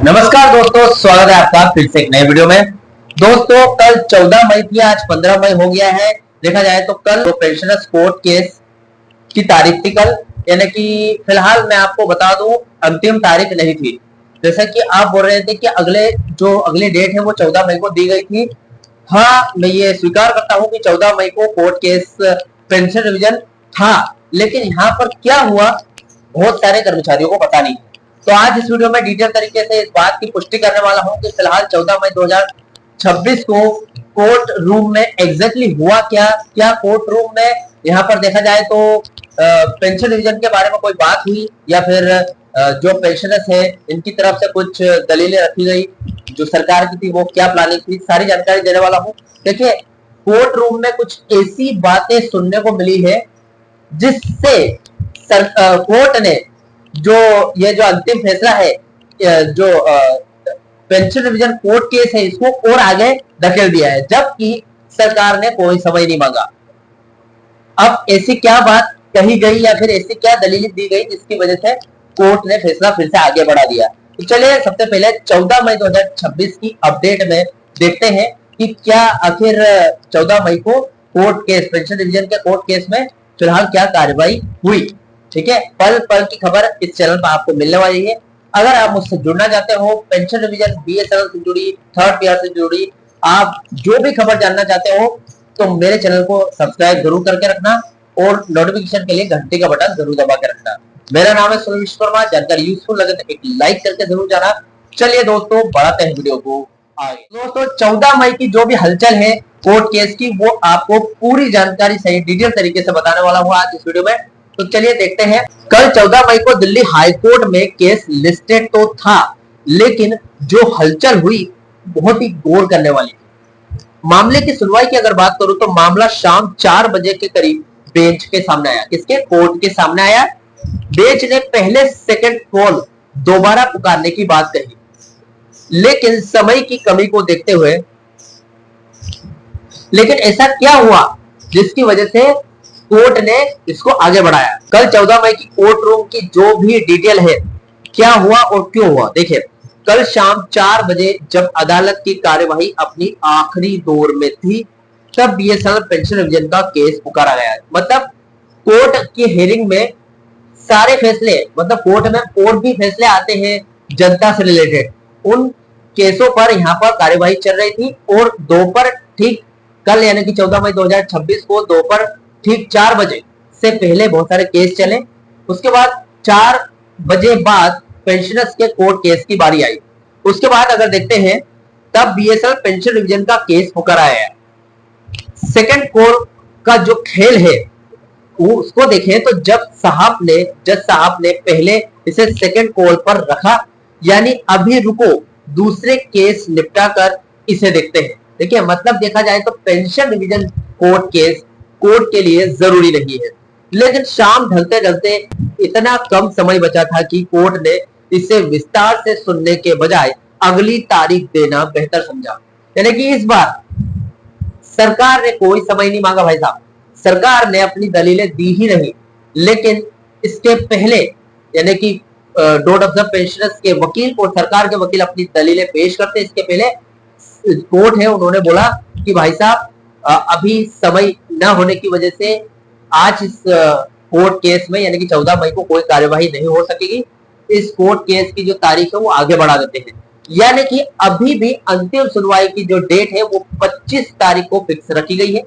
नमस्कार दोस्तों, स्वागत है आपका फिर से एक नए वीडियो में। दोस्तों, कल 14 मई थी, आज 15 मई हो गया है। देखा जाए तो कल तो पेंशनर्स कोर्ट केस की तारीख थी कल, यानी कि फिलहाल मैं आपको बता दूं अंतिम तारीख नहीं थी। जैसा कि आप बोल रहे थे कि अगली डेट है वो 14 मई को दी गई थी। हाँ, मैं ये स्वीकार करता हूँ कि 14 मई को कोर्ट केस पेंशन रिवीजन था, लेकिन यहाँ पर क्या हुआ बहुत सारे कर्मचारियों को पता नहीं। तो आज इस वीडियो में डिटेल तरीके से इस बात की पुष्टि करने वाला हूं कि फिलहाल 14 मई 2026 को कोर्ट रूम में एग्जैक्टली हुआ क्या कोर्ट रूम में यहाँ पर देखा जाए तो पेंशन डिवीजन के बारे में कोई बात हुई या फिर जो पेंशनर्स है इनकी तरफ से कुछ दलीलें रखी गई, जो सरकार की थी वो क्या प्लानिंग थी, सारी जानकारी देने वाला हूँ। देखिए, कोर्ट रूम में कुछ ऐसी बातें सुनने को मिली है जिससे कोर्ट ने ये जो अंतिम फैसला है, जो पेंशन रिवीजन कोर्ट केस है, इसको और आगे धकेल दिया है, जबकि सरकार ने कोई समय नहीं मांगा। अब ऐसी क्या बात कही गई या फिर ऐसी क्या दलील दी गई जिसकी वजह से कोर्ट ने फैसला फिर से आगे बढ़ा दिया। तो चलिए सबसे पहले 14 मई 2026 की अपडेट में देखते हैं कि क्या आखिर 14 मई को कोर्ट केस पेंशन रिवीजन के कोर्ट केस में फिलहाल क्या कार्रवाई हुई। ठीक है, पल पल की खबर इस चैनल पर आपको मिलने वाली है। अगर आप मुझसे जुड़ना चाहते हो, पेंशन रिवीजन बीएसएनएल से जुड़ी, थर्ड पीआर से जुड़ी, आप जो भी खबर जानना चाहते हो तो मेरे चैनल को सब्सक्राइब जरूर करके रखना और नोटिफिकेशन के लिए घंटी का बटन जरूर दबा के रखना। मेरा नाम है सुनील विश्वकर्मा। जानकारी यूजफुल लगे तो एक लाइक करके जरूर जाना। चलिए दोस्तों, बढ़ाते हैं वीडियो को आगे। दोस्तों, 14 मई की जो भी हलचल है कोर्ट केस की, वो आपको पूरी जानकारी सही डिटेल तरीके से बताने वाला हूँ आज इस वीडियो में। तो चलिए देखते हैं। कल 14 मई को दिल्ली हाई कोर्ट में केस लिस्टेड तो था, लेकिन जो हलचल हुई बहुत ही गौर करने वाली थी। मामले की सुनवाई की अगर बात करूं तो मामला शाम 4 बजे के करीब बेंच के सामने आया। किसके? कोर्ट के सामने आया। बेंच ने पहले सेकंड कॉल दोबारा पुकारने की बात कही, लेकिन समय की कमी को देखते हुए लेकिन ऐसा क्या हुआ जिसकी वजह से कोर्ट ने इसको आगे बढ़ाया। कल 14 मई की कोर्ट रूम की जो भी डिटेल है, क्या हुआ और क्यों हुआ, देखिए। कल शाम 4 बजे जब अदालत की कार्यवाही अपनी आखिरी दौर में थी, तब बीएसएनएल पेंशन रिवीजन का केस पुकारा गया। मतलब कोर्ट की हियरिंग में सारे फैसले, मतलब कोर्ट में और भी फैसले आते हैं जनता से रिलेटेड, उन केसों पर यहाँ पर कार्यवाही चल रही थी। और दोपहर ठीक कल यानी कि 14 मई 2026 को दोपहर ठीक 4 बजे से पहले बहुत सारे केस चले। उसके बाद 4 बजे बाद पेंशनर्स के कोर्ट केस की बारी आई। उसके बाद अगर देखते हैं तब बीएसएनएल पेंशन रिवीजन का केस पुकारा है। सेकंड कॉल का जो खेल है उसको देखें तो जज साहब ने पहले इसे सेकंड कॉल पर रखा, यानी अभी रुको, दूसरे केस निपटा कर इसे देखते हैं। देखिए, मतलब देखा जाए तो pension revision court case court के लिए जरूरी नहीं है, लेकिन शाम ढलते ढलते इतना कम समय बचा था कि कोर्ट ने इसे विस्तार से सुनने के बजाय अगली तारीख देना बेहतर समझा। यानी कि इस बार सरकार ने कोई समय नहीं मांगा। भाई साहब, सरकार ने अपनी दलीलें दी ही नहीं, लेकिन इसके पहले यानी कि डॉट ऑफ द पेंशनर्स के वकील और सरकार के वकील अपनी दलीलें पेश करते, इसके पहले कोर्ट है उन्होंने बोला कि भाई साहब अभी समय न होने की वजह से आज इस कोर्ट केस में यानी कि 14 मई को कोई कार्यवाही नहीं हो सकेगी। इस कोर्ट केस की जो तारीख है वो आगे बढ़ा देते हैं, यानी कि अभी भी अंतिम सुनवाई की जो डेट है वो 25 तारीख को फिक्स रखी गई है।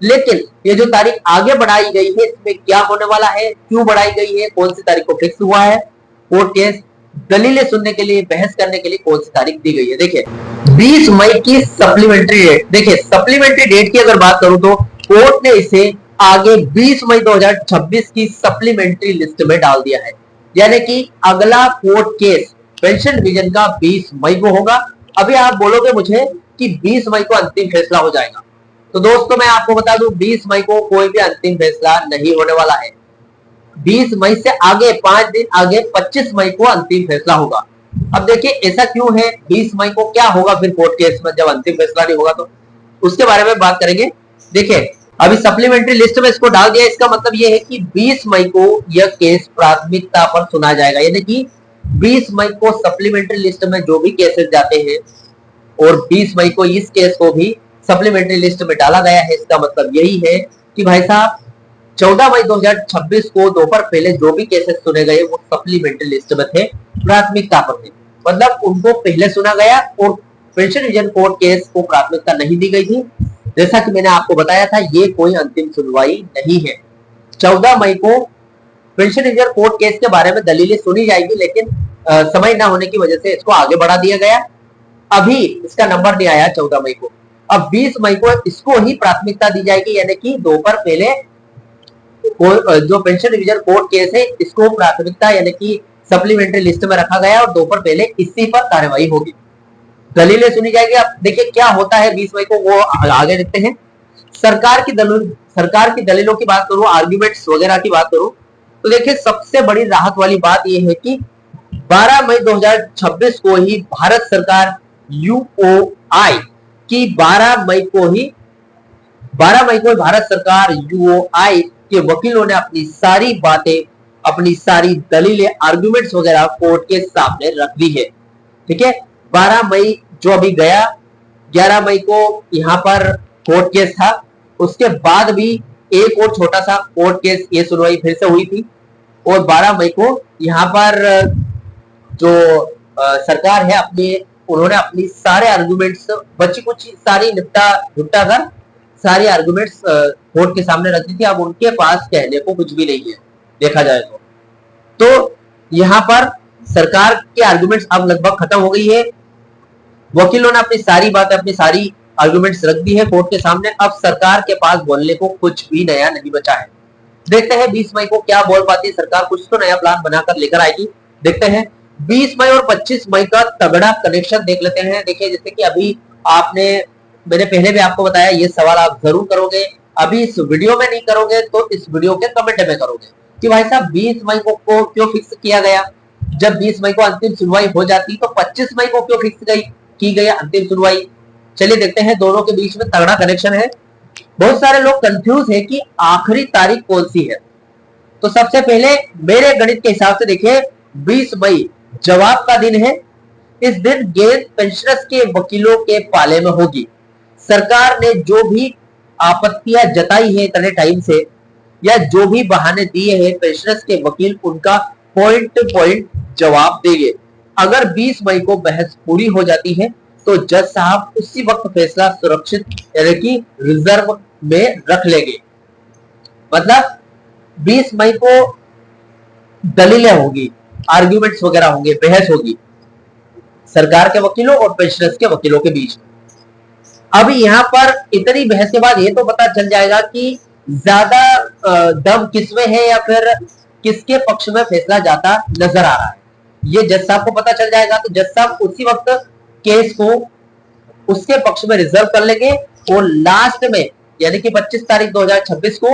लेकिन ये जो तारीख आगे बढ़ाई गई है, इसमें क्या होने वाला है, क्यों बढ़ाई गई है, कौन सी तारीख को फिक्स हुआ है, कोर्ट केस दलीलें सुनने के लिए, बहस करने के लिए कौन सी तारीख दी गई है। देखिए, 20 मई की सप्लीमेंट्री डेट। देखिए, सप्लीमेंट्री डेट की अगर बात करूं तो कोर्ट ने इसे आगे 20 मई 2026 की सप्लीमेंट्री लिस्ट में डाल दिया है, यानी कि अगला कोर्ट केस पेंशन डिवीजन का 20 मई को होगा। अभी आप बोलोगे मुझे कि 20 मई को अंतिम फैसला हो जाएगा, तो दोस्तों मैं आपको बता दूं 20 मई को कोई भी अंतिम फैसला नहीं होने वाला है। 20 मई से आगे 5 दिन आगे 25 मई को अंतिम फैसला होगा। अब देखिए ऐसा क्यों है, 20 मई को क्या होगा फिर कोर्ट केस में जब अंतिम फैसला नहीं होगा, तो उसके बारे में बात करेंगे। देखिए, अभी सप्लीमेंट्री लिस्ट में इसको डाल दिया, इसका मतलब यह है कि 20 मई को यह केस प्राथमिकता पर सुना जाएगा, यानी कि 20 मई को सप्लीमेंट्री लिस्ट में जो भी केसेस जाते हैं और 20 मई को इस केस को भी सप्लीमेंट्री लिस्ट में डाला गया है, इसका मतलब यही है कि भाई साहब 14 मई 2026 को दोपहर पहले जो भी केसेस सुने गए वो सप्लीमेंट्री लिस्ट में थे, प्राथमिकता पर थे, मतलब उनको पहले सुना गया और पेंशन रिवीजन कोर्ट केस को प्राथमिकता नहीं दी गई थी। जैसा कि मैंने आपको बताया था, ये कोई अंतिम सुनवाई नहीं है। 14 मई को पेंशन रिवीजन कोर्ट केस के बारे में दलीलें सुनी जाएगी, लेकिन समय ना होने की वजह से इसको आगे बढ़ा दिया गया। अभी इसका नंबर नहीं आया 14 मई को। अब 20 मई को इसको ही प्राथमिकता दी जाएगी, यानी कि दोपहर पहले जो पेंशन रिवीजन कोर्ट केस है इसको प्राथमिकता यानी कि सप्लीमेंट्री लिस्ट में रखा गया और दोपहर पहले इसी पर कार्रवाई होगी, दलीलें सुनी जाएगी। अब देखिए क्या होता है 20 मई को, वो आगे देखते हैं। सरकार की दलीलों की बात करूं, आर्ग्यूमेंट्स वगैरह की बात करूं, तो देखिए सबसे बड़ी राहत वाली बात यह है कि 12 मई 2026 को ही भारत सरकार यूओआई की 12 मई को भारत सरकार यूओआई के वकीलों ने अपनी सारी बातें, अपनी सारी दलीलें, आर्गुमेंट्स वगैरह कोर्ट के सामने रख दी है। ठीक है, 12 मई जो अभी गया, 11 मई को यहां पर कोर्ट केस था, उसके बाद भी एक और छोटा सा कोर्ट केस ये सुनवाई फिर से हुई थी और 12 मई को यहां पर जो सरकार है उन्होंने अपनी सारे आर्गुमेंट्स बची कुछ सारी निपटा कर सारी आर्गुमेंट्स कोर्ट के सामने रख दी थी। अब उनके पास कहने को कुछ भी नहीं है देखा जाए तो यहां पर सरकार के आर्गुमेंट्स अब लगभग खत्म हो गई है। वकीलों ने अपनी सारी बातें, अपनी सारी आर्गुमेंट्स रख दी है कोर्ट के सामने। अब सरकार के पास बोलने को कुछ भी नया नहीं बचा है। देखते हैं 20 मई को क्या बोल पाती है सरकार, कुछ तो नया प्लान बनाकर लेकर आएगी। देखते हैं 20 मई और 25 मई का तगड़ा कनेक्शन देख लेते हैं। देखिए जैसे कि अभी मैंने पहले भी आपको बताया, ये सवाल आप जरूर करोगे, अभी इस वीडियो में नहीं करोगे तो इस वीडियो के कमेंट में करोगे कि भाई साहब 20 मई को क्यों फिक्स किया गया। जब 20 मई को अंतिम सुनवाई हो जाती तो 25 मई को क्यों फिक्स की गई अंतिम सुनवाई। चलिए देखते हैं, दोनों के बीच में तगड़ा कनेक्शन है। बहुत सारे लोग कंफ्यूज है कि आखिरी तारीख कौन सी है। तो सबसे पहले मेरे गणित के हिसाब से देखिए 20 मई जवाब का दिन है। इस दिन गेंद पेंशनर्स के वकीलों के पाले में होगी। सरकार ने जो भी आपत्तियां जताई है इतने टाइम से या जो भी बहाने दिए हैं पेंशनर्स के वकील उनका पॉइंट टू पॉइंट जवाब देंगे। अगर 20 मई को बहस पूरी हो जाती है तो जज साहब उसी वक्त फैसला सुरक्षित यानी कि रिजर्व में रख लेंगे। मतलब 20 मई को दलीलें होगी, आर्ग्यूमेंट्स वगैरह होंगे, बहस होगी सरकार के वकीलों और पेंशनर्स के वकीलों के बीच। अभी यहाँ पर इतनी बहस के बाद ये तो पता चल जाएगा कि ज्यादा दम किसमें है या फिर किसके पक्ष में फैसला जाता नजर आ रहा है, ये जज साहब को पता चल जाएगा। तो जज साहब उसी वक्त केस को उसके पक्ष में रिजर्व कर लेंगे और लास्ट में यानी कि 25 तारीख 2026 को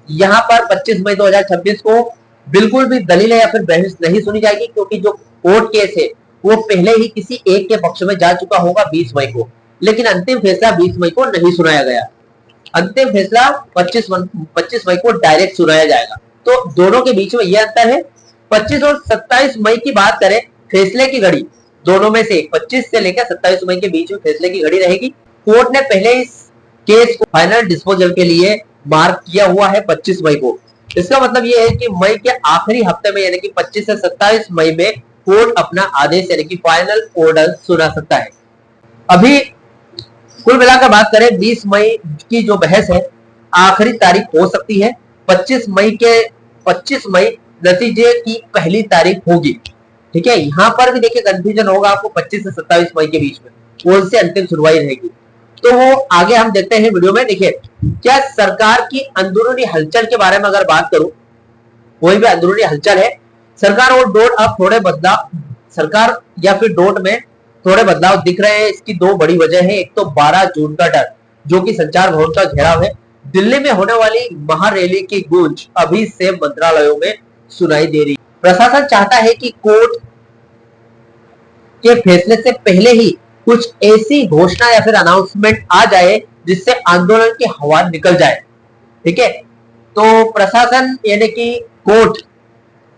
यहां पर 25 मई 2026 को बिल्कुल भी दलीलें या फिर बहस नहीं सुनी जाएगी, क्योंकि जो कोर्ट केस है वो पहले ही किसी एक के पक्ष में जा चुका होगा 20 मई को, लेकिन अंतिम फैसला 20 मई को नहीं सुनाया गया। अंतिम फैसला 25 मई को डायरेक्ट सुनाया जाएगा। तो दोनों के बीच में यह अंतर है। 25 और 27 मई की बात करें, फैसले की घड़ी दोनों में से 25 से लेकर 27 मई के बीच में फैसले की घड़ी रहेगी। कोर्ट ने पहले इस केस को फाइनल डिस्पोजल के लिए मार्क किया हुआ है 25 मई को। इसका मतलब यह है कि मई के आखिरी हफ्ते में यानी कि 25 से 27 मई में कोर्ट अपना आदेश यानी कि फाइनल ऑर्डर सुना सकता है। अभी कुल मिलाकर बात करें 20 मई की जो बहस है आखिरी तारीख हो सकती है 25 मई नतीजे की पहली तारीख होगी। ठीक है, यहां पर भी देखिए कंफ्यूजन होगा आपको 25 से 27 मई के बीच में कौन सी अंतिम सुनवाई रहेगी, तो वो आगे हम देखते हैं वीडियो में। देखिए क्या सरकार की अंदरूनी हलचल के बारे में अगर बात करूं, कोई भी अंदरूनी हलचल है, सरकार और डोट अब थोड़े बदलाव, सरकार या फिर डोट में थोड़े बदलाव दिख रहे हैं। इसकी दो बड़ी वजह है। एक तो 12 जून का डर जो कि संचार भवन का घेराव है। दिल्ली में होने वाली महारैली की गूंज अभी से मंत्रालयों में सुनाई दे रही। प्रशासन चाहता है कि कोर्ट के फैसले से पहले ही कुछ ऐसी घोषणा या फिर अनाउंसमेंट आ जाए जिससे आंदोलन की हवा निकल जाए। ठीक है, तो प्रशासन यानी कि कोर्ट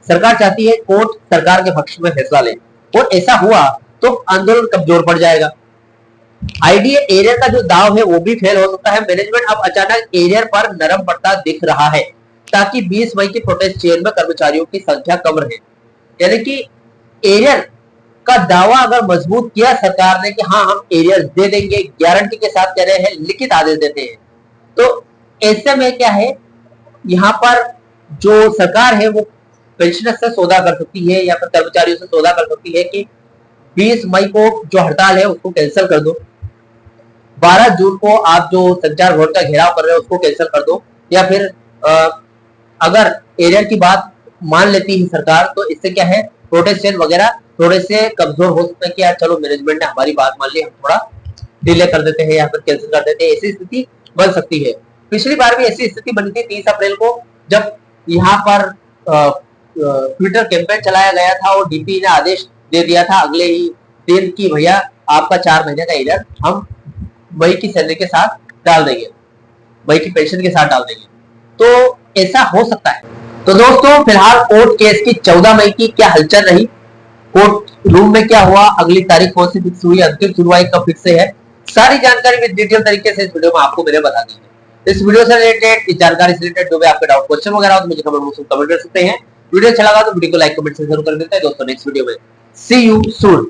सरकार चाहती है कोर्ट सरकार के पक्ष में फैसला ले, और ऐसा हुआ तो आंदोलन कमजोर पड़ जाएगा। आईडीए एरियर का जो दाव है वो भी फेल हो सकता है। मैनेजमेंट अब अचानक एरियर पर नरम पड़ता दिख रहा है ताकि 20 मई की प्रोटेस्ट चेन में कर्मचारियों की संख्या कम रहे। यानी कि एरियर का दावा अगर मजबूत किया सरकार ने कि हाँ हम एरियर दे देंगे, गारंटी के साथ कह रहे हैं, लिखित आदेश देते हैं, तो ऐसे में क्या है, यहाँ पर जो सरकार है वो पेंशनर से सौदा कर सकती है या फिर कर्मचारियों से सौदा कर सकती है कि 20 मई को जो हड़ताल है उसको कैंसिल कर दो, 12 जून को आप जो संचार भवन का घेराव कर रहे हो उसको कैंसिल कर दो, या फिर अगर एरियर की बात मान लेती है सरकार तो इससे क्या है, प्रोटेस्ट चेन वगैरह थोड़े से कमजोर हो सकते हैं कि यार चलो मैनेजमेंट ने हमारी बात मान ली, हम थोड़ा डिले कर देते हैं या फिर कैंसिल कर देते हैं, ऐसी स्थिति बन सकती है। पिछली बार भी ऐसी स्थिति बनी थी 30 अप्रैल को, जब यहाँ पर ट्विटर कैंपेन चलाया गया था और डीपी ने आदेश दे दिया था अगले ही दिन की भैया आपका 4 महीने का एरियर हम मई की सैलरी के साथ डाल देंगे, मई की पेंशन के साथ डाल देंगे, तो ऐसा हो सकता है। तो दोस्तों फिलहाल कोर्ट केस की 14 मई की क्या हलचल रही, कोर्ट रूम में क्या हुआ, अगली तारीख कौन सी फिक्स हुई, अंतिम सुनवाई कब फिक्स है, सारी जानकारी विद डिटेल तरीके से इस वीडियो में आपको मैंने बता दी है। इस वीडियो से रिलेटेड, इस जानकारी से रिलेटेड जो भी आपके डाउट क्वेश्चन वगैरह हो तो मुझे कमेंट बॉक्स में कमेंट कर सकते हैं। वीडियो अच्छा लगा तो वीडियो को लाइक कमेंट से जरूर कर देते हैं दोस्तों। नेक्स्ट वीडियो में सी यू सून।